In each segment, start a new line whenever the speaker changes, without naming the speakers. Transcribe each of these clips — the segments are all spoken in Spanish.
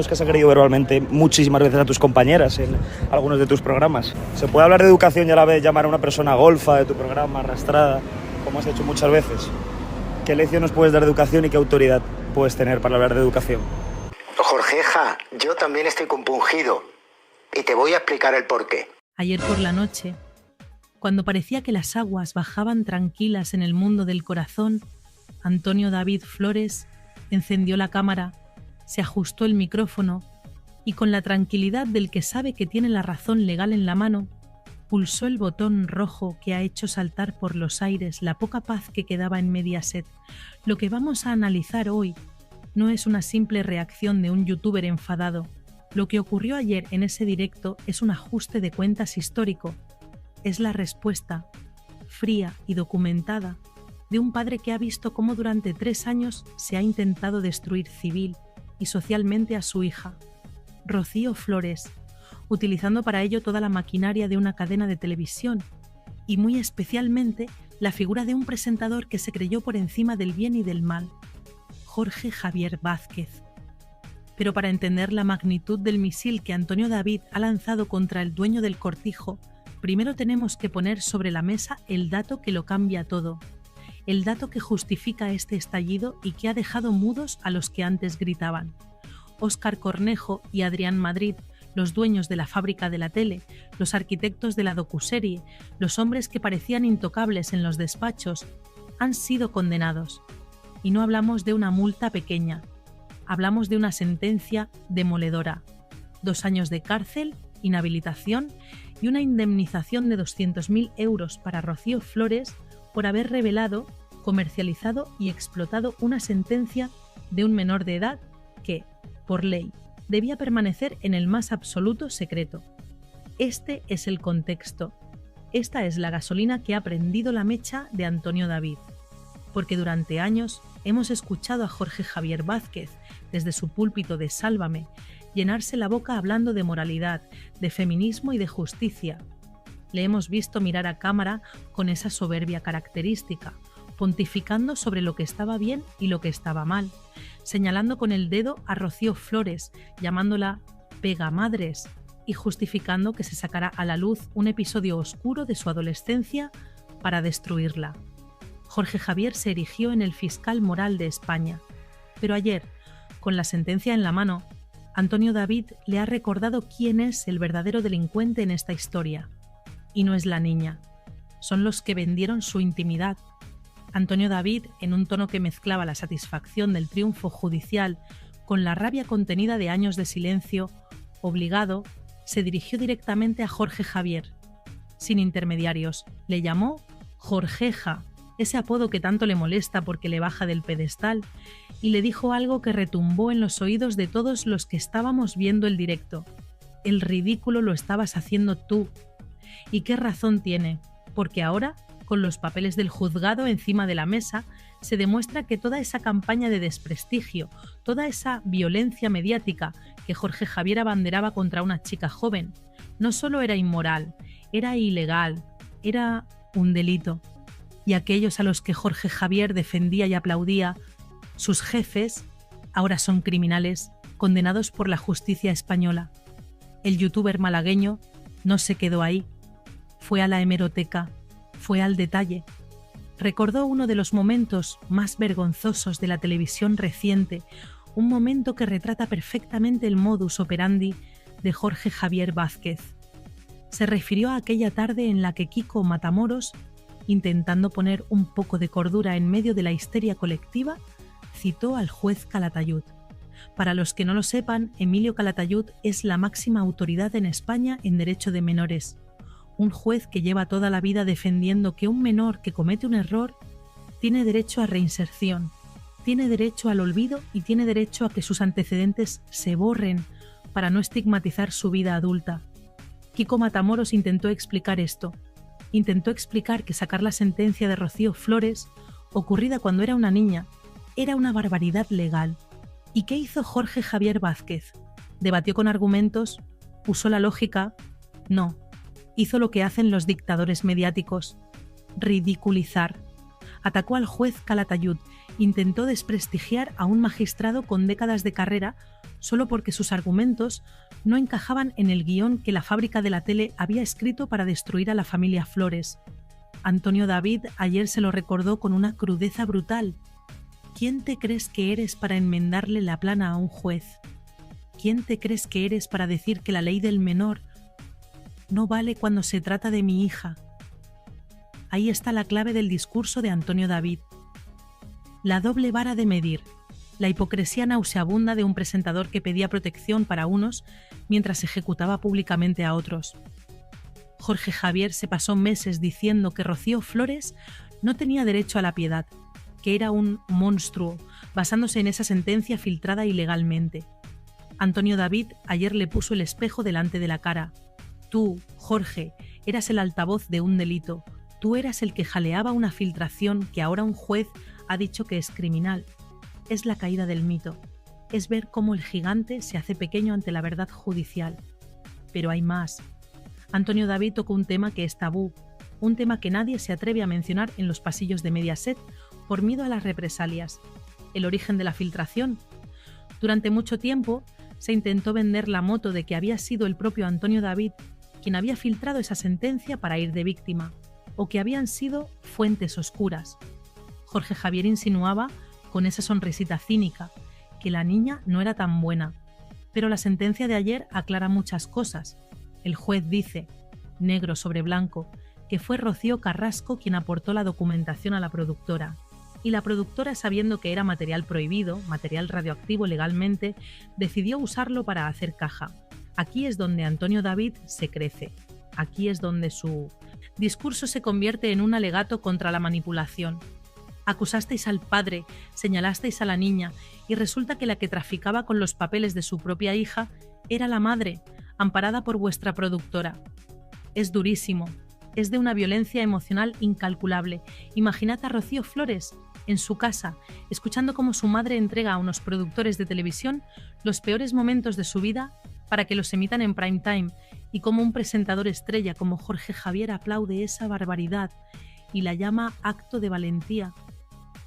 Que has agredido verbalmente muchísimas veces a tus compañeras en algunos de tus programas. ¿Se puede hablar de educación y a la vez llamar a una persona golfa de tu programa, arrastrada, como has hecho muchas veces? ¿Qué lección nos puedes dar de educación y qué autoridad puedes tener para hablar de educación?
Jorgeja, yo también estoy compungido y te voy a explicar el porqué.
Ayer por la noche, cuando parecía que las aguas bajaban tranquilas en el mundo del corazón, Antonio David Flores encendió la cámara, se ajustó el micrófono y con la tranquilidad del que sabe que tiene la razón legal en la mano, pulsó el botón rojo que ha hecho saltar por los aires la poca paz que quedaba en Mediaset. Lo que vamos a analizar hoy no es una simple reacción de un youtuber enfadado. Lo que ocurrió ayer en ese directo es un ajuste de cuentas histórico. Es la respuesta, fría y documentada, de un padre que ha visto cómo durante 3 años se ha intentado destruir civil y socialmente a su hija, Rocío Flores, utilizando para ello toda la maquinaria de una cadena de televisión y muy especialmente la figura de un presentador que se creyó por encima del bien y del mal, Jorge Javier Vázquez. Pero para entender la magnitud del misil que Antonio David ha lanzado contra el dueño del cortijo, primero tenemos que poner sobre la mesa el dato que lo cambia todo. El dato que justifica este estallido y que ha dejado mudos a los que antes gritaban. Óscar Cornejo y Adrián Madrid, los dueños de la fábrica de la tele, los arquitectos de la docuserie, los hombres que parecían intocables en los despachos, han sido condenados. Y no hablamos de una multa pequeña, hablamos de una sentencia demoledora. 2 años de cárcel, inhabilitación y una indemnización de 200.000 euros para Rocío Flores por haber revelado, comercializado y explotado una sentencia de un menor de edad que, por ley, debía permanecer en el más absoluto secreto. Este es el contexto. Esta es la gasolina que ha prendido la mecha de Antonio David. Porque durante años hemos escuchado a Jorge Javier Vázquez, desde su púlpito de Sálvame, llenarse la boca hablando de moralidad, de feminismo y de justicia. Le hemos visto mirar a cámara con esa soberbia característica, pontificando sobre lo que estaba bien y lo que estaba mal, señalando con el dedo a Rocío Flores, llamándola pegamadres y justificando que se sacara a la luz un episodio oscuro de su adolescencia para destruirla. Jorge Javier se erigió en el fiscal moral de España, pero ayer, con la sentencia en la mano, Antonio David le ha recordado quién es el verdadero delincuente en esta historia. Y no es la niña, son los que vendieron su intimidad. Antonio David, en un tono que mezclaba la satisfacción del triunfo judicial con la rabia contenida de años de silencio, obligado, se dirigió directamente a Jorge Javier. Sin intermediarios, le llamó Jorgeja, ese apodo que tanto le molesta porque le baja del pedestal, y le dijo algo que retumbó en los oídos de todos los que estábamos viendo el directo. El ridículo lo estabas haciendo tú. ¿Y qué razón tiene? Porque ahora, con los papeles del juzgado encima de la mesa, se demuestra que toda esa campaña de desprestigio, toda esa violencia mediática que Jorge Javier abanderaba contra una chica joven, no solo era inmoral, era ilegal, era un delito. Y aquellos a los que Jorge Javier defendía y aplaudía, sus jefes, ahora son criminales, condenados por la justicia española. El youtuber malagueño no se quedó ahí. Fue a la hemeroteca, fue al detalle. Recordó uno de los momentos más vergonzosos de la televisión reciente, un momento que retrata perfectamente el modus operandi de Jorge Javier Vázquez. Se refirió a aquella tarde en la que Kiko Matamoros, intentando poner un poco de cordura en medio de la histeria colectiva, citó al juez Calatayud. Para los que no lo sepan, Emilio Calatayud es la máxima autoridad en España en derecho de menores. Un juez que lleva toda la vida defendiendo que un menor que comete un error tiene derecho a reinserción, tiene derecho al olvido y tiene derecho a que sus antecedentes se borren para no estigmatizar su vida adulta. Kiko Matamoros intentó explicar esto. Intentó explicar que sacar la sentencia de Rocío Flores, ocurrida cuando era una niña, era una barbaridad legal. ¿Y qué hizo Jorge Javier Vázquez? ¿Debatió con argumentos? ¿Usó la lógica? No. Hizo lo que hacen los dictadores mediáticos: ridiculizar. Atacó al juez Calatayud, intentó desprestigiar a un magistrado con décadas de carrera solo porque sus argumentos no encajaban en el guión que la fábrica de la tele había escrito para destruir a la familia Flores. Antonio David ayer se lo recordó con una crudeza brutal. ¿Quién te crees que eres para enmendarle la plana a un juez? ¿Quién te crees que eres para decir que la ley del menor no vale cuando se trata de mi hija? Ahí está la clave del discurso de Antonio David. La doble vara de medir, la hipocresía nauseabunda de un presentador que pedía protección para unos mientras ejecutaba públicamente a otros. Jorge Javier se pasó meses diciendo que Rocío Flores no tenía derecho a la piedad, que era un monstruo, basándose en esa sentencia filtrada ilegalmente. Antonio David ayer le puso el espejo delante de la cara. Tú, Jorge, eras el altavoz de un delito. Tú eras el que jaleaba una filtración que ahora un juez ha dicho que es criminal. Es la caída del mito. Es ver cómo el gigante se hace pequeño ante la verdad judicial. Pero hay más. Antonio David tocó un tema que es tabú, un tema que nadie se atreve a mencionar en los pasillos de Mediaset por miedo a las represalias. El origen de la filtración. Durante mucho tiempo se intentó vender la moto de que había sido el propio Antonio David quien había filtrado esa sentencia para ir de víctima, o que habían sido fuentes oscuras. Jorge Javier insinuaba, con esa sonrisita cínica, que la niña no era tan buena. Pero la sentencia de ayer aclara muchas cosas. El juez dice, negro sobre blanco, que fue Rocío Carrasco quien aportó la documentación a la productora. Y la productora, sabiendo que era material prohibido, material radioactivo legalmente, decidió usarlo para hacer caja. Aquí es donde Antonio David se crece. Aquí es donde su discurso se convierte en un alegato contra la manipulación. Acusasteis al padre, señalasteis a la niña, y resulta que la que traficaba con los papeles de su propia hija era la madre, amparada por vuestra productora. Es durísimo, es de una violencia emocional incalculable. Imaginad a Rocío Flores en su casa, escuchando cómo su madre entrega a unos productores de televisión los peores momentos de su vida para que los emitan en prime time, y cómo un presentador estrella como Jorge Javier aplaude esa barbaridad y la llama acto de valentía.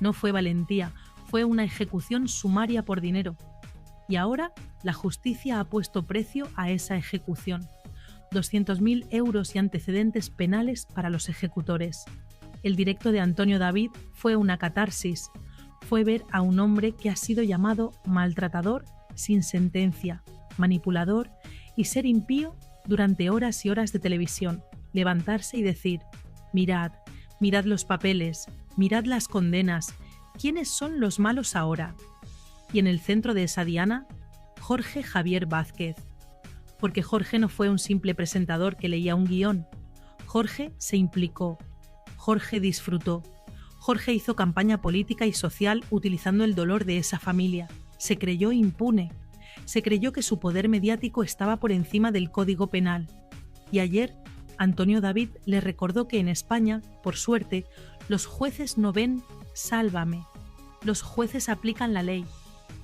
No fue valentía, fue una ejecución sumaria por dinero. Y ahora la justicia ha puesto precio a esa ejecución. 200.000 euros y antecedentes penales para los ejecutores. El directo de Antonio David fue una catarsis. Fue ver a un hombre que ha sido llamado maltratador sin sentencia, manipulador y ser impío durante horas y horas de televisión. Levantarse y decir, mirad, mirad los papeles, mirad las condenas, ¿quiénes son los malos ahora? Y en el centro de esa diana, Jorge Javier Vázquez. Porque Jorge no fue un simple presentador que leía un guión. Jorge se implicó. Jorge disfrutó. Jorge hizo campaña política y social utilizando el dolor de esa familia. Se creyó impune. Se creyó que su poder mediático estaba por encima del Código Penal. Y ayer, Antonio David le recordó que en España, por suerte, los jueces no ven sálvame. Los jueces aplican la ley.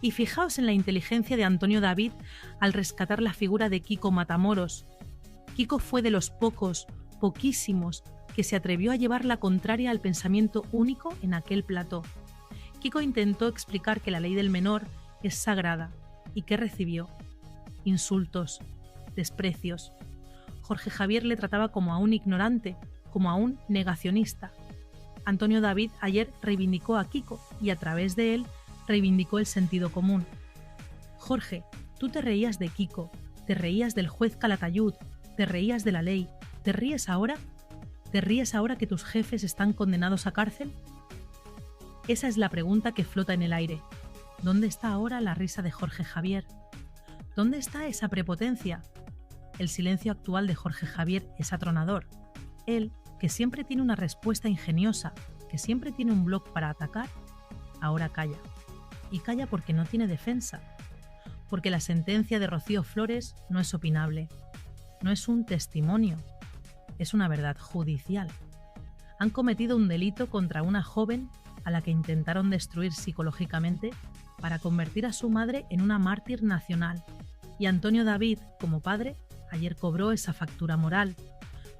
Y fijaos en la inteligencia de Antonio David al rescatar la figura de Kiko Matamoros. Kiko fue de los pocos, poquísimos, que se atrevió a llevar la contraria al pensamiento único en aquel plató. Kiko intentó explicar que la ley del menor es sagrada. ¿Y qué recibió? Insultos, desprecios. Jorge Javier le trataba como a un ignorante, como a un negacionista. Antonio David ayer reivindicó a Kiko y a través de él reivindicó el sentido común. Jorge, tú te reías de Kiko, te reías del juez Calatayud, te reías de la ley, ¿te ríes ahora? ¿Te ríes ahora que tus jefes están condenados a cárcel? Esa es la pregunta que flota en el aire. ¿Dónde está ahora la risa de Jorge Javier? ¿Dónde está esa prepotencia? El silencio actual de Jorge Javier es atronador. Él, que siempre tiene una respuesta ingeniosa, que siempre tiene un bloc para atacar, ahora calla. Y calla porque no tiene defensa. Porque la sentencia de Rocío Flores no es opinable. No es un testimonio. Es una verdad judicial. Han cometido un delito contra una joven a la que intentaron destruir psicológicamente para convertir a su madre en una mártir nacional. Y Antonio David, como padre, ayer cobró esa factura moral.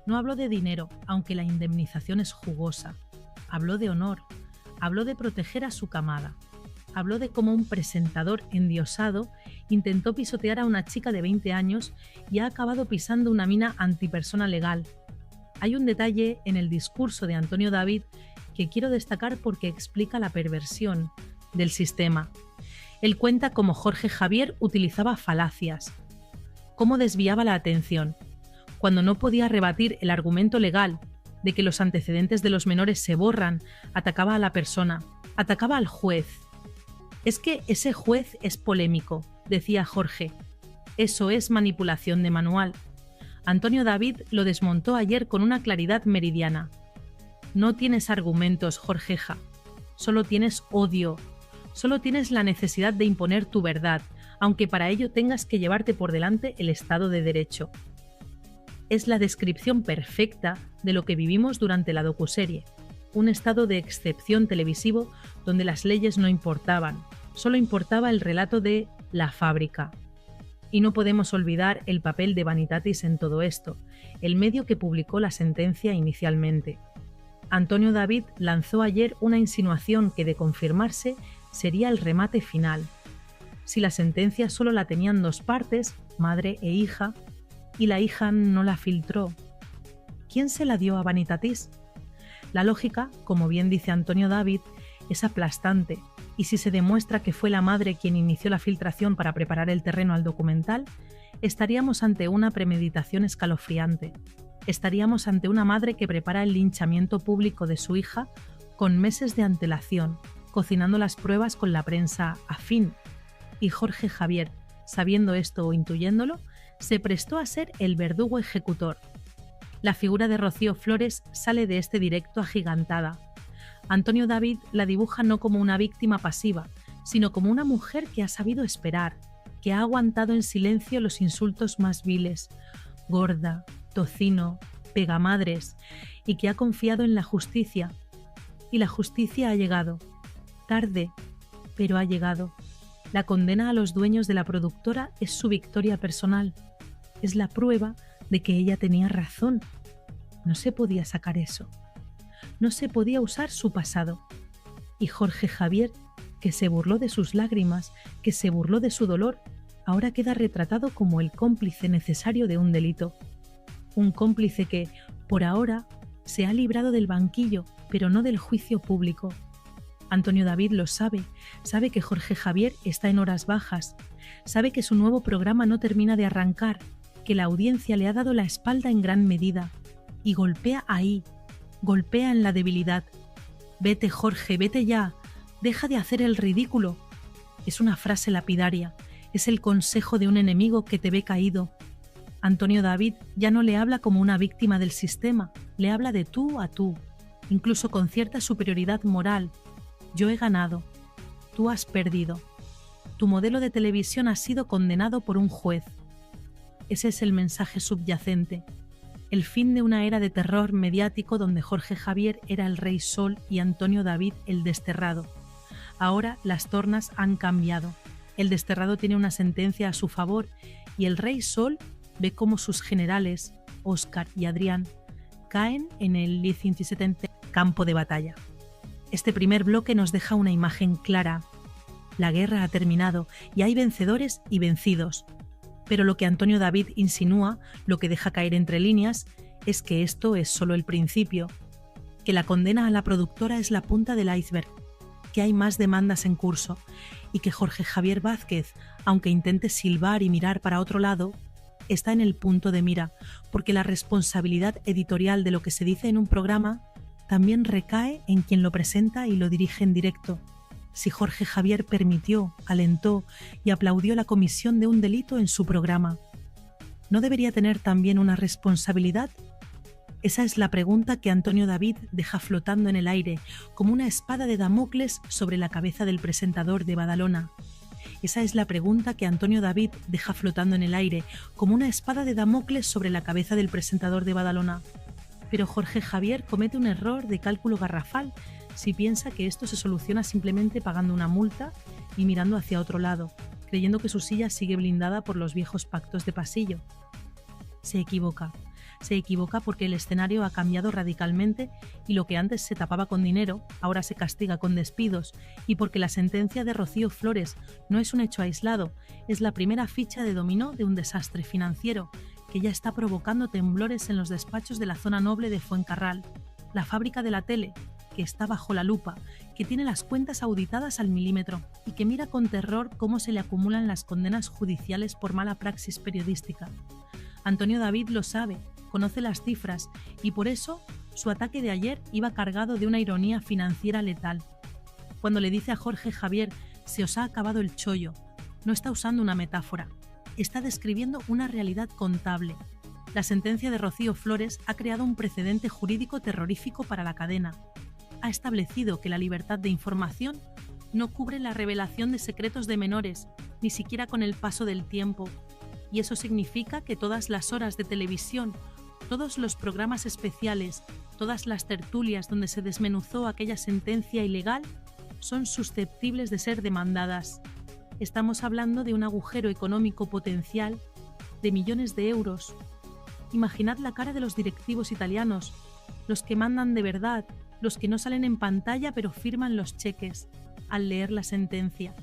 No habló de dinero, aunque la indemnización es jugosa. Habló de honor, habló de proteger a su camada. Habló de cómo un presentador endiosado intentó pisotear a una chica de 20 años y ha acabado pisando una mina antipersona legal. Hay un detalle en el discurso de Antonio David que quiero destacar porque explica la perversión del sistema. Él cuenta cómo Jorge Javier utilizaba falacias, cómo desviaba la atención. Cuando no podía rebatir el argumento legal de que los antecedentes de los menores se borran, atacaba a la persona, atacaba al juez. Es que ese juez es polémico, decía Jorge. Eso es manipulación de manual. Antonio David lo desmontó ayer con una claridad meridiana. No tienes argumentos, Jorgeja. Solo tienes odio. Solo tienes la necesidad de imponer tu verdad, aunque para ello tengas que llevarte por delante el Estado de Derecho. Es la descripción perfecta de lo que vivimos durante la docuserie. Un estado de excepción televisivo donde las leyes no importaban, solo importaba el relato de la fábrica. Y no podemos olvidar el papel de Vanitatis en todo esto, el medio que publicó la sentencia inicialmente. Antonio David lanzó ayer una insinuación que, de confirmarse, sería el remate final. Si la sentencia solo la tenían dos partes, madre e hija, y la hija no la filtró, ¿quién se la dio a Vanitatis? La lógica, como bien dice Antonio David, es aplastante, y si se demuestra que fue la madre quien inició la filtración para preparar el terreno al documental, estaríamos ante una premeditación escalofriante. Estaríamos ante una madre que prepara el linchamiento público de su hija con meses de antelación, cocinando las pruebas con la prensa afín. Y Jorge Javier, sabiendo esto o intuyéndolo, se prestó a ser el verdugo ejecutor. La figura de Rocío Flores sale de este directo agigantada. Antonio David la dibuja no como una víctima pasiva, sino como una mujer que ha sabido esperar, que ha aguantado en silencio los insultos más viles, gorda, tocino, pegamadres, y que ha confiado en la justicia. Y la justicia ha llegado. Tarde, pero ha llegado. La condena a los dueños de la productora es su victoria personal. Es la prueba de que ella tenía razón. No se podía sacar eso. No se podía usar su pasado. Y Jorge Javier, que se burló de sus lágrimas, que se burló de su dolor, ahora queda retratado como el cómplice necesario de un delito. Un cómplice que, por ahora, se ha librado del banquillo, pero no del juicio público. Antonio David lo sabe que Jorge Javier está en horas bajas, sabe que su nuevo programa no termina de arrancar, que la audiencia le ha dado la espalda en gran medida, y golpea ahí, golpea en la debilidad. Vete, Jorge, vete ya, deja de hacer el ridículo. Es una frase lapidaria, es el consejo de un enemigo que te ve caído. Antonio David ya no le habla como una víctima del sistema, le habla de tú a tú, incluso con cierta superioridad moral. Yo he ganado, tú has perdido. Tu modelo de televisión ha sido condenado por un juez. Ese es el mensaje subyacente. El fin de una era de terror mediático donde Jorge Javier era el rey Sol y Antonio David el desterrado. Ahora las tornas han cambiado. El desterrado tiene una sentencia a su favor y el rey Sol ve cómo sus generales, Óscar y Adrián, caen en el L'57 campo de batalla. Este primer bloque nos deja una imagen clara. La guerra ha terminado y hay vencedores y vencidos. Pero lo que Antonio David insinúa, lo que deja caer entre líneas, es que esto es solo el principio, que la condena a la productora es la punta del iceberg, que hay más demandas en curso y que Jorge Javier Vázquez, aunque intente silbar y mirar para otro lado, está en el punto de mira, porque la responsabilidad editorial de lo que se dice en un programa también recae en quien lo presenta y lo dirige en directo. Si Jorge Javier permitió, alentó y aplaudió la comisión de un delito en su programa, ¿no debería tener también una responsabilidad? Esa es la pregunta que Antonio David deja flotando en el aire, como una espada de Damocles sobre la cabeza del presentador de Badalona. Esa es la pregunta que Antonio David deja flotando en el aire, como una espada de Damocles sobre la cabeza del presentador de Badalona. Pero Jorge Javier comete un error de cálculo garrafal si piensa que esto se soluciona simplemente pagando una multa y mirando hacia otro lado, creyendo que su silla sigue blindada por los viejos pactos de pasillo. Se equivoca. Se equivoca porque el escenario ha cambiado radicalmente y lo que antes se tapaba con dinero, ahora se castiga con despidos, y porque la sentencia de Rocío Flores no es un hecho aislado, es la primera ficha de dominó de un desastre financiero que ya está provocando temblores en los despachos de la zona noble de Fuencarral, la fábrica de la tele, que está bajo la lupa, que tiene las cuentas auditadas al milímetro y que mira con terror cómo se le acumulan las condenas judiciales por mala praxis periodística. Antonio David lo sabe, conoce las cifras y por eso su ataque de ayer iba cargado de una ironía financiera letal. Cuando le dice a Jorge Javier «se os ha acabado el chollo», no está usando una metáfora, está describiendo una realidad contable. La sentencia de Rocío Flores ha creado un precedente jurídico terrorífico para la cadena. Ha establecido que la libertad de información no cubre la revelación de secretos de menores, ni siquiera con el paso del tiempo. Y eso significa que todas las horas de televisión, todos los programas especiales, todas las tertulias donde se desmenuzó aquella sentencia ilegal, son susceptibles de ser demandadas. Estamos hablando de un agujero económico potencial de millones de euros. Imaginad la cara de los directivos italianos, los que mandan de verdad, los que no salen en pantalla pero firman los cheques al leer la sentencia.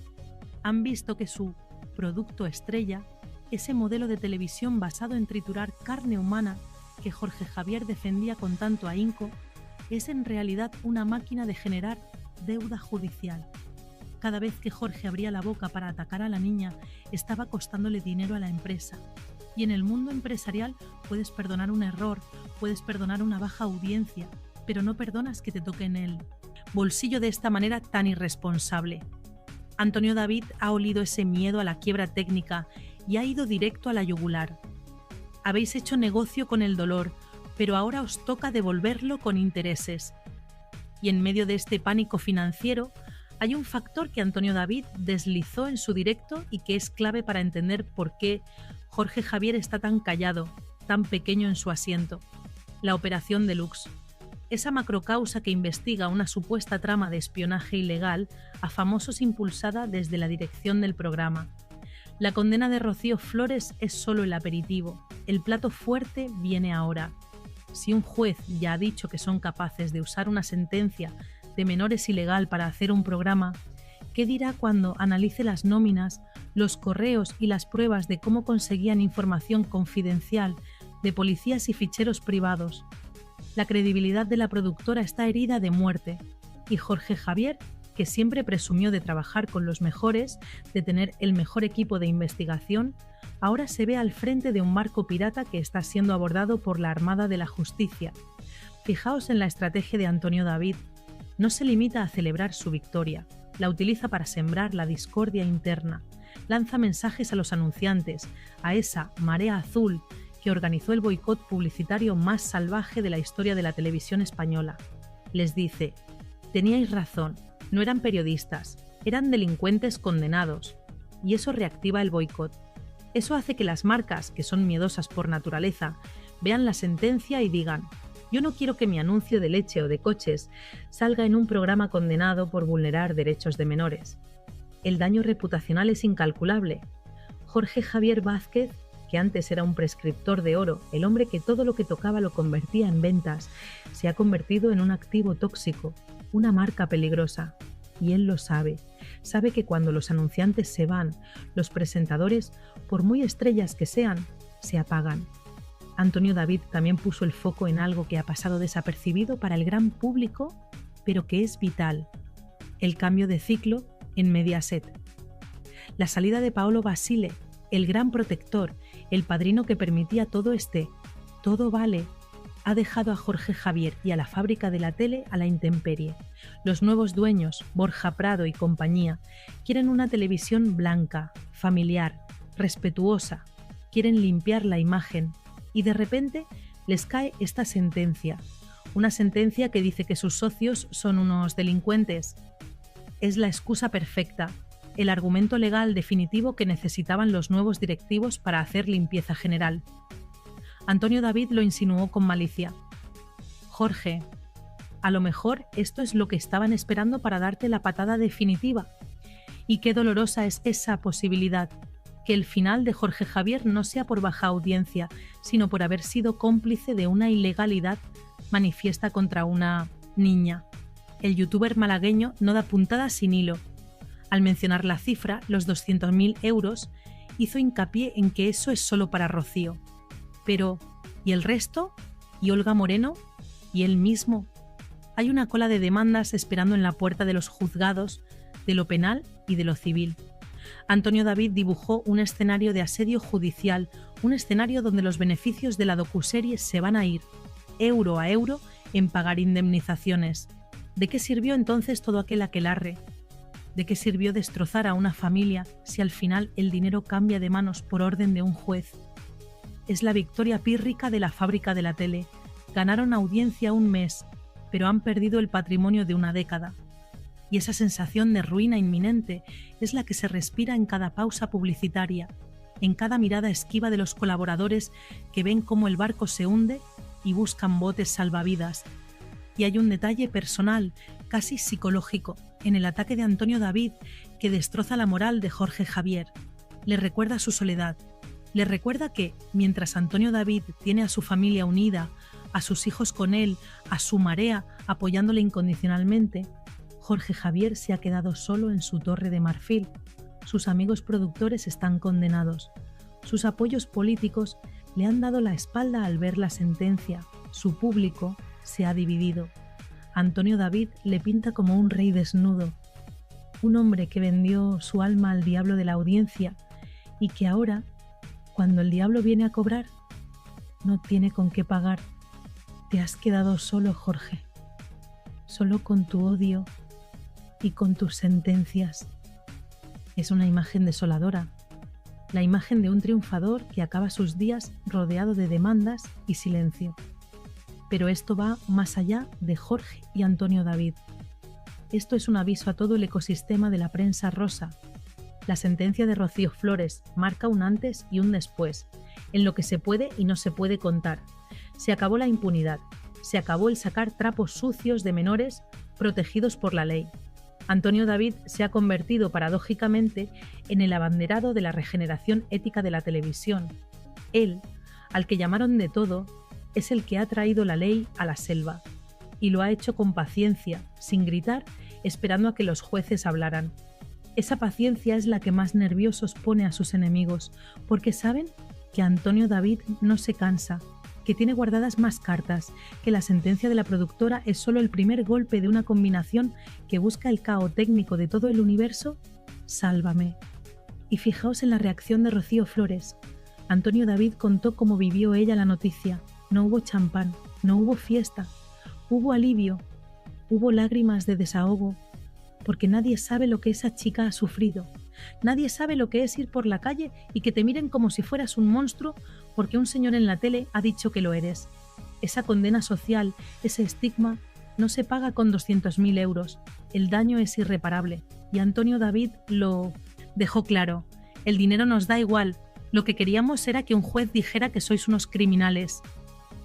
Han visto que su producto estrella, ese modelo de televisión basado en triturar carne humana que Jorge Javier defendía con tanto ahínco, es en realidad una máquina de generar deuda judicial. Cada vez que Jorge abría la boca para atacar a la niña, estaba costándole dinero a la empresa. Y en el mundo empresarial puedes perdonar un error, puedes perdonar una baja audiencia, pero no perdonas que te toquen el bolsillo de esta manera tan irresponsable. Antonio David ha olido ese miedo a la quiebra técnica y ha ido directo a la yugular. Habéis hecho negocio con el dolor, pero ahora os toca devolverlo con intereses. Y en medio de este pánico financiero, hay un factor que Antonio David deslizó en su directo y que es clave para entender por qué Jorge Javier está tan callado, tan pequeño en su asiento. La Operación Deluxe. Esa macrocausa que investiga una supuesta trama de espionaje ilegal a famosos impulsada desde la dirección del programa. La condena de Rocío Flores es solo el aperitivo, el plato fuerte viene ahora. Si un juez ya ha dicho que son capaces de usar una sentencia de menores ilegal para hacer un programa, ¿qué dirá cuando analice las nóminas, los correos y las pruebas de cómo conseguían información confidencial de policías y ficheros privados? La credibilidad de la productora está herida de muerte y Jorge Javier, que siempre presumió de trabajar con los mejores, de tener el mejor equipo de investigación, ahora se ve al frente de un barco pirata que está siendo abordado por la Armada de la Justicia. Fijaos en la estrategia de Antonio David. No se limita a celebrar su victoria, la utiliza para sembrar la discordia interna, lanza mensajes a los anunciantes, a esa marea azul que organizó el boicot publicitario más salvaje de la historia de la televisión española. Les dice, teníais razón, no eran periodistas, eran delincuentes condenados, y eso reactiva el boicot. Eso hace que las marcas, que son miedosas por naturaleza, vean la sentencia y digan, yo no quiero que mi anuncio de leche o de coches salga en un programa condenado por vulnerar derechos de menores. El daño reputacional es incalculable. Jorge Javier Vázquez, que antes era un prescriptor de oro, el hombre que todo lo que tocaba lo convertía en ventas, se ha convertido en un activo tóxico, una marca peligrosa. Y él lo sabe. Sabe que cuando los anunciantes se van, los presentadores, por muy estrellas que sean, se apagan. Antonio David también puso el foco en algo que ha pasado desapercibido para el gran público, pero que es vital: el cambio de ciclo en Mediaset. La salida de Paolo Basile, el gran protector, el padrino que permitía todo vale, ha dejado a Jorge Javier y a la fábrica de la tele a la intemperie. Los nuevos dueños, Borja Prado y compañía, quieren una televisión blanca, familiar, respetuosa, quieren limpiar la imagen y de repente les cae esta sentencia. Una sentencia que dice que sus socios son unos delincuentes. Es la excusa perfecta, el argumento legal definitivo que necesitaban los nuevos directivos para hacer limpieza general. Antonio David lo insinuó con malicia. Jorge, a lo mejor esto es lo que estaban esperando para darte la patada definitiva. Y qué dolorosa es esa posibilidad, que el final de Jorge Javier no sea por baja audiencia, sino por haber sido cómplice de una ilegalidad manifiesta contra una niña. El youtuber malagueño no da puntada sin hilo. Al mencionar la cifra, los 200.000 euros, hizo hincapié en que eso es solo para Rocío. Pero, ¿y el resto? ¿Y Olga Moreno? ¿Y él mismo? Hay una cola de demandas esperando en la puerta de los juzgados, de lo penal y de lo civil. Antonio David dibujó un escenario de asedio judicial, un escenario donde los beneficios de la docuserie se van a ir, euro a euro, en pagar indemnizaciones. ¿De qué sirvió entonces todo aquel aquelarre? ¿De qué sirvió destrozar a una familia si al final el dinero cambia de manos por orden de un juez? Es la victoria pírrica de la fábrica de la tele. Ganaron audiencia un mes, pero han perdido el patrimonio de una década. Y esa sensación de ruina inminente es la que se respira en cada pausa publicitaria, en cada mirada esquiva de los colaboradores que ven cómo el barco se hunde y buscan botes salvavidas. Y hay un detalle personal, casi psicológico, en el ataque de Antonio David que destroza la moral de Jorge Javier. Le recuerda su soledad. Le recuerda que, mientras Antonio David tiene a su familia unida, a sus hijos con él, a su marea apoyándole incondicionalmente, Jorge Javier se ha quedado solo en su torre de marfil. Sus amigos productores están condenados. Sus apoyos políticos le han dado la espalda al ver la sentencia. Su público se ha dividido. Antonio David le pinta como un rey desnudo, un hombre que vendió su alma al diablo de la audiencia y que ahora, cuando el diablo viene a cobrar, no tiene con qué pagar. Te has quedado solo, Jorge, solo con tu odio y con tus sentencias. Es una imagen desoladora, la imagen de un triunfador que acaba sus días rodeado de demandas y silencio. Pero esto va más allá de Jorge y Antonio David. Esto es un aviso a todo el ecosistema de la prensa rosa. La sentencia de Rocío Flores marca un antes y un después, en lo que se puede y no se puede contar. Se acabó la impunidad, se acabó el sacar trapos sucios de menores protegidos por la ley. Antonio David se ha convertido paradójicamente en el abanderado de la regeneración ética de la televisión. Él, al que llamaron de todo, es el que ha traído la ley a la selva, y lo ha hecho con paciencia, sin gritar, esperando a que los jueces hablaran. Esa paciencia es la que más nerviosos pone a sus enemigos, porque saben que Antonio David no se cansa, que tiene guardadas más cartas, que la sentencia de la productora es solo el primer golpe de una combinación que busca el caos técnico de todo el universo. Sálvame. Y fijaos en la reacción de Rocío Flores. Antonio David contó cómo vivió ella la noticia. No hubo champán, no hubo fiesta, hubo alivio, hubo lágrimas de desahogo, porque nadie sabe lo que esa chica ha sufrido. Nadie sabe lo que es ir por la calle y que te miren como si fueras un monstruo porque un señor en la tele ha dicho que lo eres. Esa condena social, ese estigma, no se paga con 200.000 euros. El daño es irreparable. Y Antonio David lo dejó claro. El dinero nos da igual. Lo que queríamos era que un juez dijera que sois unos criminales.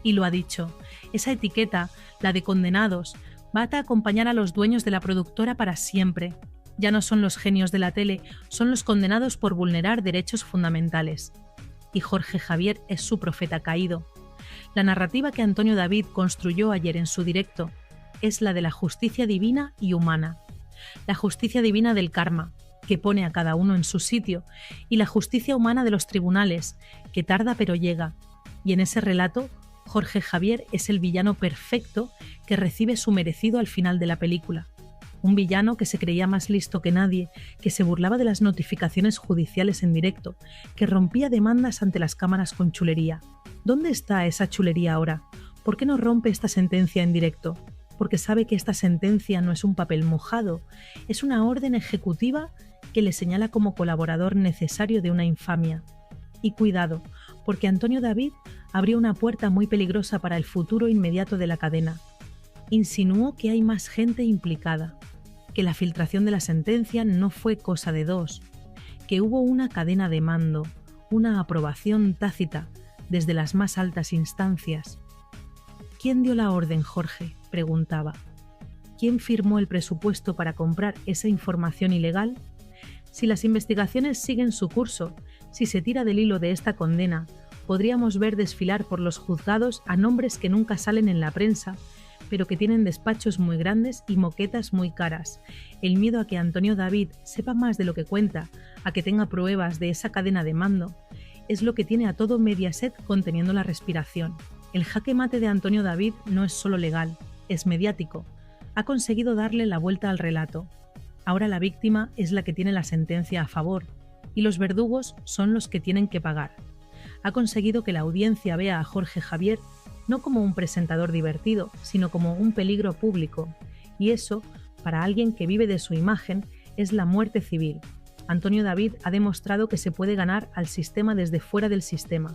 Y lo ha dicho. Esa etiqueta, la de condenados, va a acompañar a los dueños de la productora para siempre. Ya no son los genios de la tele, son los condenados por vulnerar derechos fundamentales. Y Jorge Javier es su profeta caído. La narrativa que Antonio David construyó ayer en su directo es la de la justicia divina y humana. La justicia divina del karma, que pone a cada uno en su sitio, y la justicia humana de los tribunales, que tarda pero llega. Y en ese relato, Jorge Javier es el villano perfecto que recibe su merecido al final de la película. Un villano que se creía más listo que nadie, que se burlaba de las notificaciones judiciales en directo, que rompía demandas ante las cámaras con chulería. ¿Dónde está esa chulería ahora? ¿Por qué no rompe esta sentencia en directo? Porque sabe que esta sentencia no es un papel mojado, es una orden ejecutiva que le señala como colaborador necesario de una infamia. Y cuidado, porque Antonio David abrió una puerta muy peligrosa para el futuro inmediato de la cadena. Insinuó que hay más gente implicada, que la filtración de la sentencia no fue cosa de dos, que hubo una cadena de mando, una aprobación tácita desde las más altas instancias. ¿Quién dio la orden, Jorge?, preguntaba. ¿Quién firmó el presupuesto para comprar esa información ilegal? Si las investigaciones siguen su curso, Si se tira del hilo de esta condena, podríamos ver desfilar por los juzgados a nombres que nunca salen en la prensa, pero que tienen despachos muy grandes y moquetas muy caras. El miedo a que Antonio David sepa más de lo que cuenta, a que tenga pruebas de esa cadena de mando, es lo que tiene a todo Mediaset conteniendo la respiración. El jaque mate de Antonio David no es solo legal, es mediático. Ha conseguido darle la vuelta al relato. Ahora la víctima es la que tiene la sentencia a favor, y los verdugos son los que tienen que pagar. Ha conseguido que la audiencia vea a Jorge Javier no como un presentador divertido, sino como un peligro público, y eso, para alguien que vive de su imagen, es la muerte civil. Antonio David ha demostrado que se puede ganar al sistema desde fuera del sistema.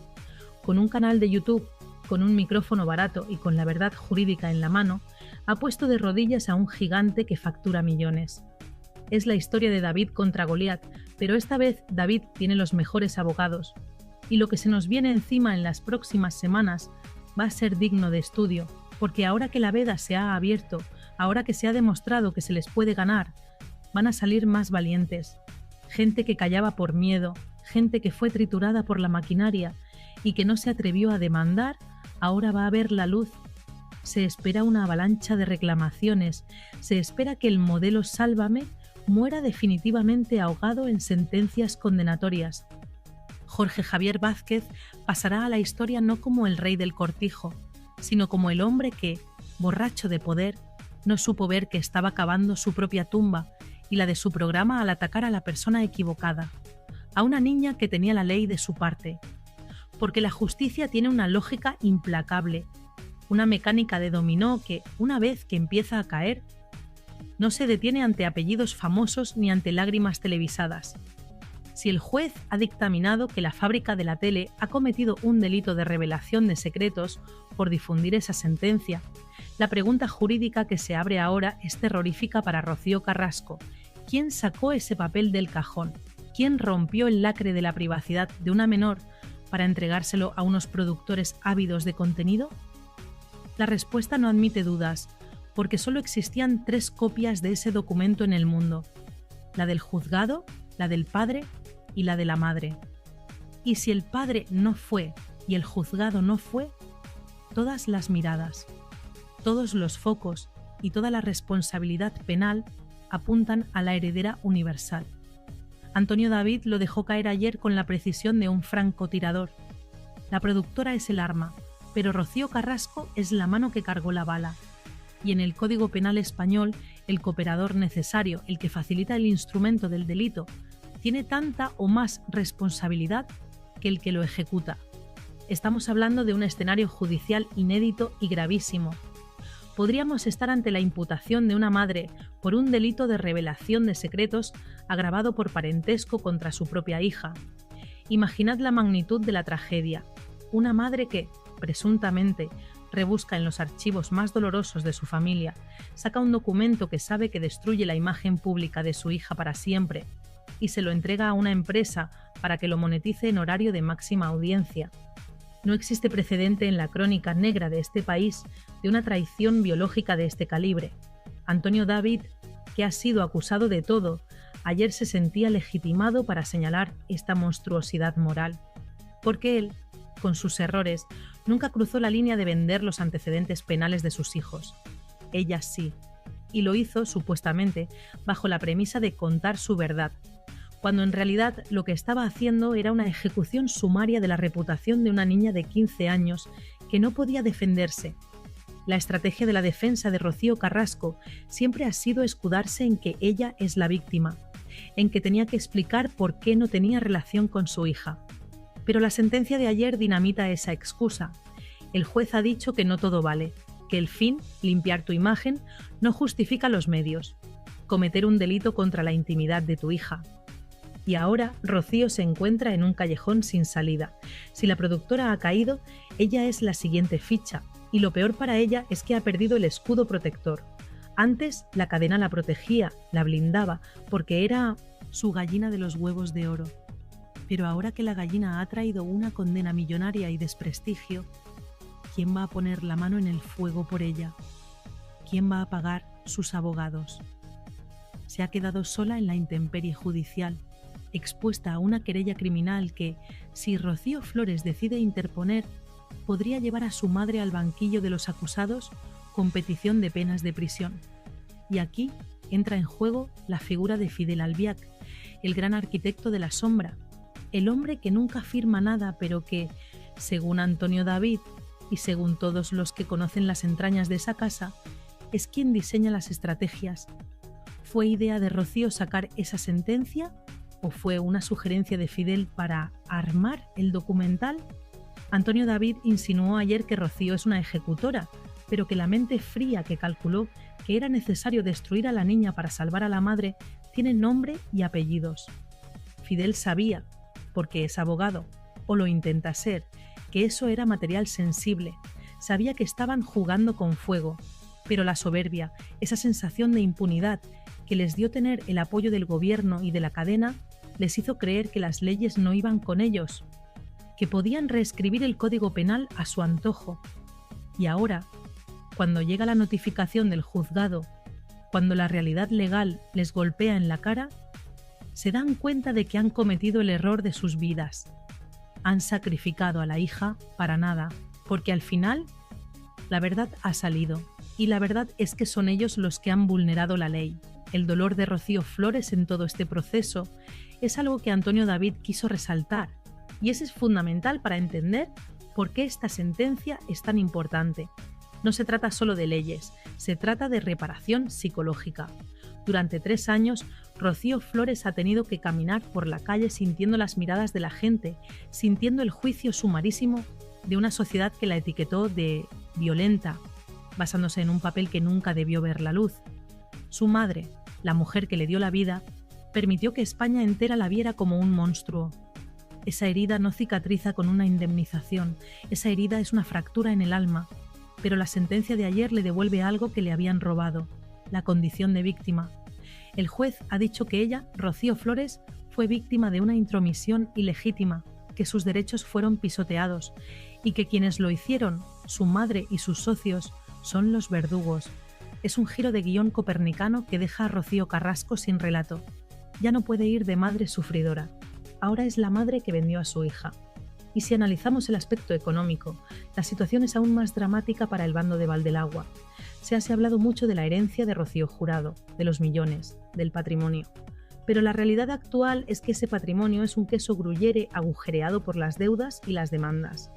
Con un canal de YouTube, con un micrófono barato y con la verdad jurídica en la mano, ha puesto de rodillas a un gigante que factura millones. Es la historia de David contra Goliat, pero esta vez David tiene los mejores abogados. Y lo que se nos viene encima en las próximas semanas va a ser digno de estudio, porque ahora que la veda se ha abierto, ahora que se ha demostrado que se les puede ganar, van a salir más valientes. Gente que callaba por miedo, gente que fue triturada por la maquinaria y que no se atrevió a demandar, ahora va a ver la luz. Se espera una avalancha de reclamaciones, se espera que el modelo Sálvame muera definitivamente ahogado en sentencias condenatorias. Jorge Javier Vázquez pasará a la historia no como el rey del cortijo, sino como el hombre que, borracho de poder, no supo ver que estaba cavando su propia tumba y la de su programa al atacar a la persona equivocada, a una niña que tenía la ley de su parte. Porque la justicia tiene una lógica implacable, una mecánica de dominó que, una vez que empieza a caer, no se detiene ante apellidos famosos ni ante lágrimas televisadas. Si el juez ha dictaminado que la fábrica de la tele ha cometido un delito de revelación de secretos por difundir esa sentencia, la pregunta jurídica que se abre ahora es terrorífica para Rocío Carrasco. ¿Quién sacó ese papel del cajón? ¿Quién rompió el lacre de la privacidad de una menor para entregárselo a unos productores ávidos de contenido? La respuesta no admite dudas, porque solo existían 3 copias de ese documento en el mundo: la del juzgado, la del padre y la de la madre. Y si el padre no fue y el juzgado no fue, todas las miradas, todos los focos y toda la responsabilidad penal apuntan a la heredera universal. Antonio David lo dejó caer ayer con la precisión de un francotirador. La productora es el arma, pero Rocío Carrasco es la mano que cargó la bala. Y en el Código Penal español, el cooperador necesario, el que facilita el instrumento del delito, tiene tanta o más responsabilidad que el que lo ejecuta. Estamos hablando de un escenario judicial inédito y gravísimo. Podríamos estar ante la imputación de una madre por un delito de revelación de secretos agravado por parentesco contra su propia hija. Imaginad la magnitud de la tragedia. Una madre que, presuntamente, rebusca en los archivos más dolorosos de su familia, saca un documento que sabe que destruye la imagen pública de su hija para siempre y se lo entrega a una empresa para que lo monetice en horario de máxima audiencia. No existe precedente en la crónica negra de este país de una traición biológica de este calibre. Antonio David, que ha sido acusado de todo, ayer se sentía legitimado para señalar esta monstruosidad moral. Porque él, con sus errores, nunca cruzó la línea de vender los antecedentes penales de sus hijos. Ella sí, y lo hizo, supuestamente, bajo la premisa de contar su verdad, cuando en realidad lo que estaba haciendo era una ejecución sumaria de la reputación de una niña de 15 años que no podía defenderse. La estrategia de la defensa de Rocío Carrasco siempre ha sido escudarse en que ella es la víctima, en que tenía que explicar por qué no tenía relación con su hija. Pero la sentencia de ayer dinamita esa excusa. El juez ha dicho que no todo vale, que el fin, limpiar tu imagen, no justifica los medios. Cometer un delito contra la intimidad de tu hija. Y ahora Rocío se encuentra en un callejón sin salida. Si la productora ha caído, ella es la siguiente ficha, y lo peor para ella es que ha perdido el escudo protector. Antes la cadena la protegía, la blindaba, porque era su gallina de los huevos de oro. Pero ahora que la gallina ha traído una condena millonaria y desprestigio, ¿quién va a poner la mano en el fuego por ella? ¿Quién va a pagar sus abogados? Se ha quedado sola en la intemperie judicial. expuesta a una querella criminal que, si Rocío Flores decide interponer, podría llevar a su madre al banquillo de los acusados con petición de penas de prisión. Y aquí entra en juego la figura de Fidel Albiac, el gran arquitecto de la sombra, el hombre que nunca firma nada, pero que, según Antonio David y según todos los que conocen las entrañas de esa casa, es quien diseña las estrategias. ¿Fue idea de Rocío sacar esa sentencia o fue una sugerencia de Fidel para armar el documental? Antonio David insinuó ayer que Rocío es una ejecutora, pero que la mente fría que calculó que era necesario destruir a la niña para salvar a la madre tiene nombre y apellidos. Fidel sabía, porque es abogado, o lo intenta ser, que eso era material sensible. Sabía que estaban jugando con fuego, pero la soberbia, esa sensación de impunidad que les dio tener el apoyo del gobierno y de la cadena, les hizo creer que las leyes no iban con ellos, que podían reescribir el Código Penal a su antojo. Y ahora, cuando llega la notificación del juzgado, cuando la realidad legal les golpea en la cara, se dan cuenta de que han cometido el error de sus vidas. Han sacrificado a la hija para nada, porque al final la verdad ha salido, y la verdad es que son ellos los que han vulnerado la ley. El dolor de Rocío Flores en todo este proceso es algo que Antonio David quiso resaltar, y eso es fundamental para entender por qué esta sentencia es tan importante. No se trata solo de leyes, se trata de reparación psicológica. Durante 3 años, Rocío Flores ha tenido que caminar por la calle sintiendo las miradas de la gente, sintiendo el juicio sumarísimo de una sociedad que la etiquetó de violenta, basándose en un papel que nunca debió ver la luz. Su madre, la mujer que le dio la vida, permitió que España entera la viera como un monstruo. Esa herida no cicatriza con una indemnización, esa herida es una fractura en el alma, pero la sentencia de ayer le devuelve algo que le habían robado, la condición de víctima. El juez ha dicho que ella, Rocío Flores, fue víctima de una intromisión ilegítima, que sus derechos fueron pisoteados y que quienes lo hicieron, su madre y sus socios, son los verdugos. Es un giro de guión copernicano que deja a Rocío Carrasco sin relato. Ya no puede ir de madre sufridora. Ahora es la madre que vendió a su hija. Y si analizamos el aspecto económico, la situación es aún más dramática para el bando de Valdelagua. Se ha hablado mucho de la herencia de Rocío Jurado, de los millones, del patrimonio. Pero la realidad actual es que ese patrimonio es un queso gruyere agujereado por las deudas y las demandas.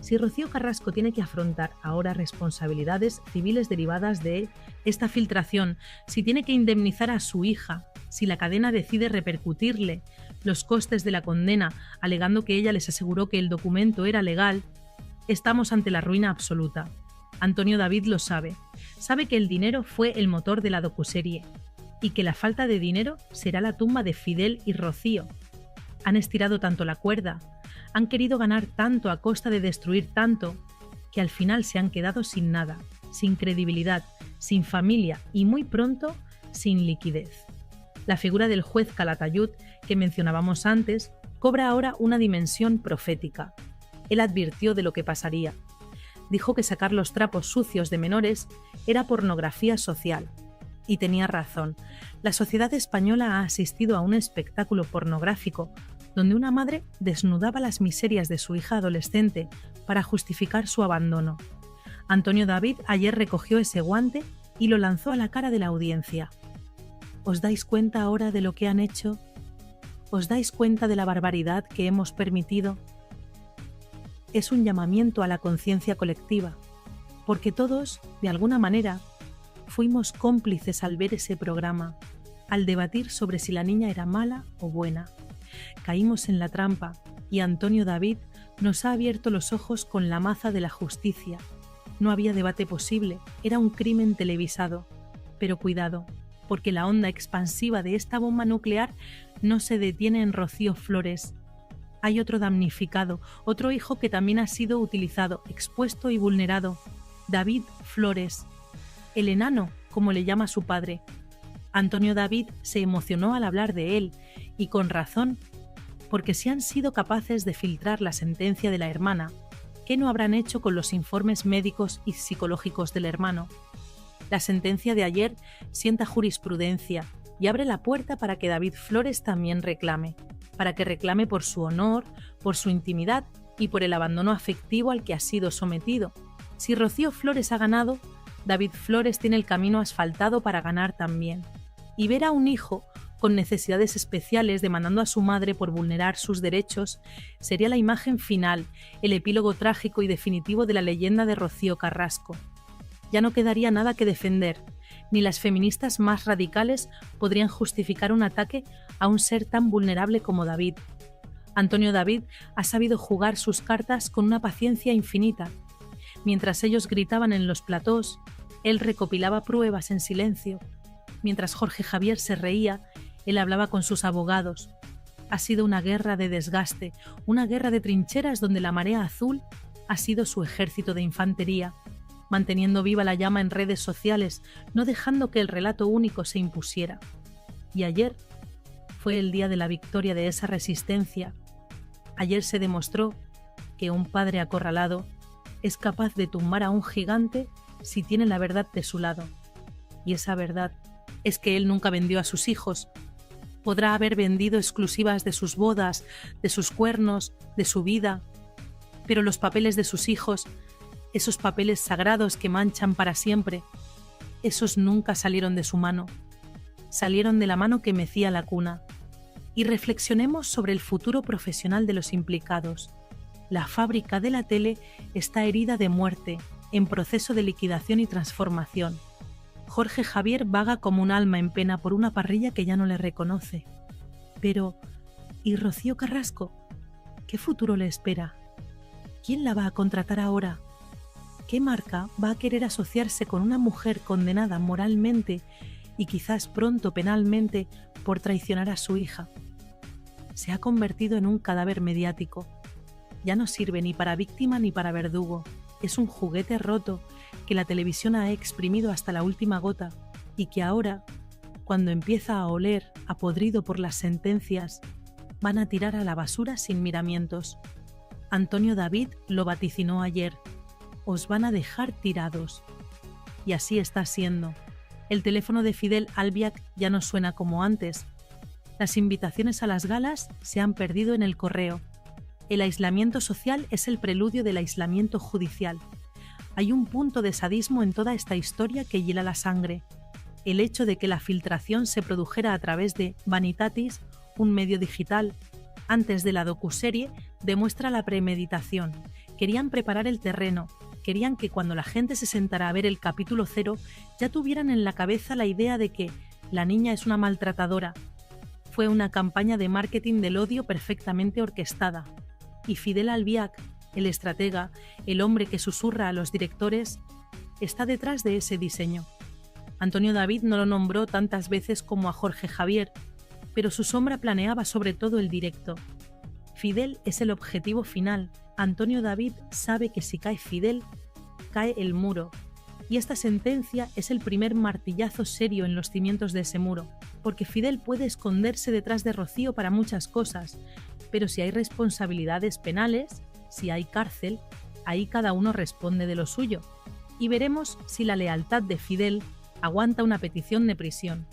Si Rocío Carrasco tiene que afrontar ahora responsabilidades civiles derivadas de esta filtración, si tiene que indemnizar a su hija, si la cadena decide repercutirle los costes de la condena, alegando que ella les aseguró que el documento era legal, estamos ante la ruina absoluta. Antonio David lo sabe. Sabe que el dinero fue el motor de la docuserie y que la falta de dinero será la tumba de Fidel y Rocío. Han estirado tanto la cuerda, han querido ganar tanto a costa de destruir tanto, que al final se han quedado sin nada, sin credibilidad, sin familia y muy pronto sin liquidez. La figura del juez Calatayud, que mencionábamos antes, cobra ahora una dimensión profética. Él advirtió de lo que pasaría. Dijo que sacar los trapos sucios de menores era pornografía social. Y tenía razón. La sociedad española ha asistido a un espectáculo pornográfico donde una madre desnudaba las miserias de su hija adolescente para justificar su abandono. Antonio David ayer recogió ese guante y lo lanzó a la cara de la audiencia. ¿Os dais cuenta ahora de lo que han hecho? ¿Os dais cuenta de la barbaridad que hemos permitido? Es un llamamiento a la conciencia colectiva, porque todos, de alguna manera, fuimos cómplices al ver ese programa, al debatir sobre si la niña era mala o buena. Caímos en la trampa y Antonio David nos ha abierto los ojos con la maza de la justicia. No había debate posible, era un crimen televisado. Pero cuidado, porque la onda expansiva de esta bomba nuclear no se detiene en Rocío Flores. Hay otro damnificado, otro hijo que también ha sido utilizado, expuesto y vulnerado. David Flores, el enano, como le llama su padre. Antonio David se emocionó al hablar de él, y con razón, porque si han sido capaces de filtrar la sentencia de la hermana, ¿qué no habrán hecho con los informes médicos y psicológicos del hermano? La sentencia de ayer sienta jurisprudencia y abre la puerta para que David Flores también reclame. para que reclame por su honor, por su intimidad y por el abandono afectivo al que ha sido sometido. Si Rocío Flores ha ganado, David Flores tiene el camino asfaltado para ganar también. Y ver a un hijo con necesidades especiales demandando a su madre por vulnerar sus derechos sería la imagen final, el epílogo trágico y definitivo de la leyenda de Rocío Carrasco. Ya no quedaría nada que defender, ni las feministas más radicales podrían justificar un ataque a un ser tan vulnerable como David. Antonio David ha sabido jugar sus cartas con una paciencia infinita. Mientras ellos gritaban en los platós, él recopilaba pruebas en silencio. Mientras Jorge Javier se reía, él hablaba con sus abogados. Ha sido una guerra de desgaste, una guerra de trincheras donde la marea azul ha sido su ejército de infantería, manteniendo viva la llama en redes sociales, no dejando que el relato único se impusiera. Y ayer fue el día de la victoria de esa resistencia. Ayer se demostró que un padre acorralado es capaz de tumbar a un gigante si tiene la verdad de su lado. Y esa verdad es que él nunca vendió a sus hijos. Podrá haber vendido exclusivas de sus bodas, de sus cuernos, de su vida, pero los papeles de sus hijos, esos papeles sagrados que manchan para siempre, esos nunca salieron de su mano. Salieron de la mano que mecía la cuna. Y reflexionemos sobre el futuro profesional de los implicados. La fábrica de la tele está herida de muerte, en proceso de liquidación y transformación. Jorge Javier vaga como un alma en pena por una parrilla que ya no le reconoce. Pero, ¿y Rocío Carrasco? ¿Qué futuro le espera? ¿Quién la va a contratar ahora? ¿Qué marca va a querer asociarse con una mujer condenada moralmente y quizás pronto penalmente por traicionar a su hija? Se ha convertido en un cadáver mediático. Ya no sirve ni para víctima ni para verdugo. Es un juguete roto que la televisión ha exprimido hasta la última gota y que ahora, cuando empieza a oler a podrido por las sentencias, van a tirar a la basura sin miramientos. Antonio David lo vaticinó ayer. Os van a dejar tirados. Y así está siendo. El teléfono de Fidel Albiac ya no suena como antes. Las invitaciones a las galas se han perdido en el correo. El aislamiento social es el preludio del aislamiento judicial. Hay un punto de sadismo en toda esta historia que hiela la sangre. El hecho de que la filtración se produjera a través de Vanitatis, un medio digital, antes de la docuserie, demuestra la premeditación. Querían preparar el terreno. Querían que cuando la gente se sentara a ver el capítulo 0 ya tuvieran en la cabeza la idea de que la niña es una maltratadora. Fue una campaña de marketing del odio perfectamente orquestada. Y Fidel Albiac, el estratega, el hombre que susurra a los directores, está detrás de ese diseño. Antonio David no lo nombró tantas veces como a Jorge Javier, pero su sombra planeaba sobre todo el directo. Fidel es el objetivo final. Antonio David sabe que si cae Fidel, cae el muro. Y esta sentencia es el primer martillazo serio en los cimientos de ese muro, porque Fidel puede esconderse detrás de Rocío para muchas cosas, pero si hay responsabilidades penales, si hay cárcel, ahí cada uno responde de lo suyo. Y veremos si la lealtad de Fidel aguanta una petición de prisión,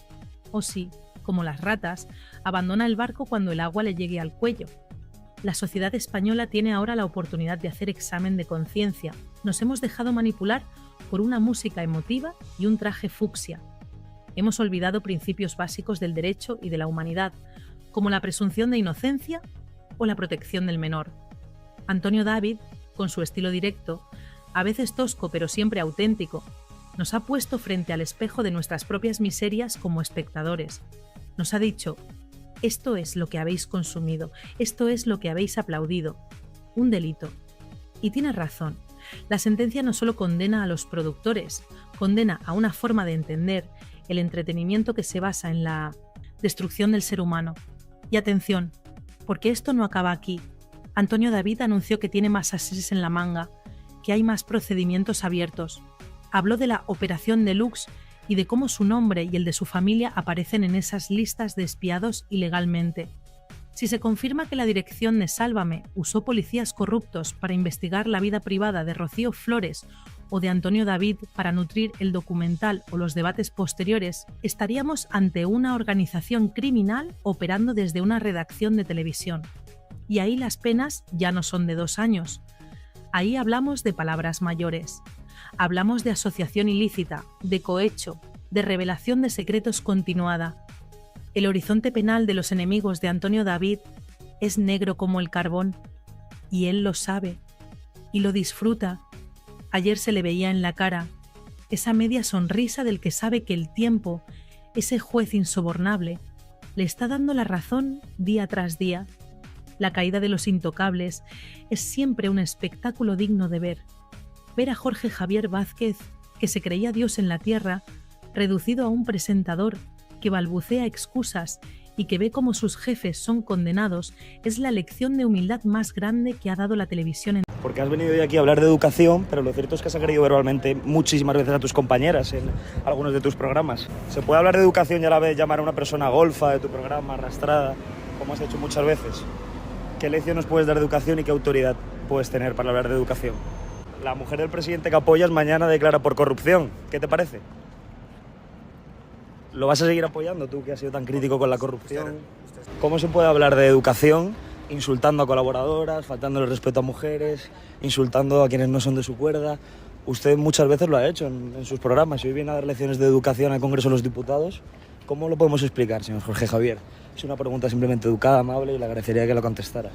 o si, como las ratas, abandona el barco cuando el agua le llegue al cuello. La sociedad española tiene ahora la oportunidad de hacer examen de conciencia. Nos hemos dejado manipular por una música emotiva y un traje fucsia. Hemos olvidado principios básicos del derecho y de la humanidad, como la presunción de inocencia o la protección del menor. Antonio David, con su estilo directo, a veces tosco pero siempre auténtico, nos ha puesto frente al espejo de nuestras propias miserias como espectadores. Nos ha dicho: esto es lo que habéis consumido, esto es lo que habéis aplaudido. Un delito. Y tiene razón. La sentencia no solo condena a los productores, condena a una forma de entender el entretenimiento que se basa en la destrucción del ser humano. Y atención, porque esto no acaba aquí. Antonio David anunció que tiene más ases en la manga, que hay más procedimientos abiertos. Habló de la Operación Deluxe y de cómo su nombre y el de su familia aparecen en esas listas de espiados ilegalmente. Si se confirma que la dirección de Sálvame usó policías corruptos para investigar la vida privada de Rocío Flores o de Antonio David para nutrir el documental o los debates posteriores, estaríamos ante una organización criminal operando desde una redacción de televisión. Y ahí las penas ya no son de 2 años. Ahí hablamos de palabras mayores. Hablamos de asociación ilícita, de cohecho, de revelación de secretos continuada. El horizonte penal de los enemigos de Antonio David es negro como el carbón, y él lo sabe, y lo disfruta. Ayer se le veía en la cara esa media sonrisa del que sabe que el tiempo, ese juez insobornable, le está dando la razón día tras día. La caída de los intocables es siempre un espectáculo digno de ver. Ver a Jorge Javier Vázquez, que se creía Dios en la tierra, reducido a un presentador que balbucea excusas y que ve cómo sus jefes son condenados, es la lección de humildad más grande que ha dado la televisión.
Porque has venido hoy aquí a hablar de educación, pero lo cierto es que has agredido verbalmente muchísimas veces a tus compañeras en algunos de tus programas. ¿Se puede hablar de educación y a la vez llamar a una persona golfa de tu programa, arrastrada, como has hecho muchas veces? ¿Qué lección nos puedes dar de educación y qué autoridad puedes tener para hablar de educación? La mujer del presidente que apoyas mañana declara por corrupción. ¿Qué te parece? ¿Lo vas a seguir apoyando tú, que has sido tan crítico con la corrupción? ¿Cómo se puede hablar de educación insultando a colaboradoras, faltando el respeto a mujeres, insultando a quienes no son de su cuerda? Usted muchas veces lo ha hecho en sus programas. Si hoy viene a dar lecciones de educación al Congreso de los Diputados, ¿cómo lo podemos explicar, señor Jorge Javier? Es una pregunta simplemente educada, amable, y le agradecería que lo contestara.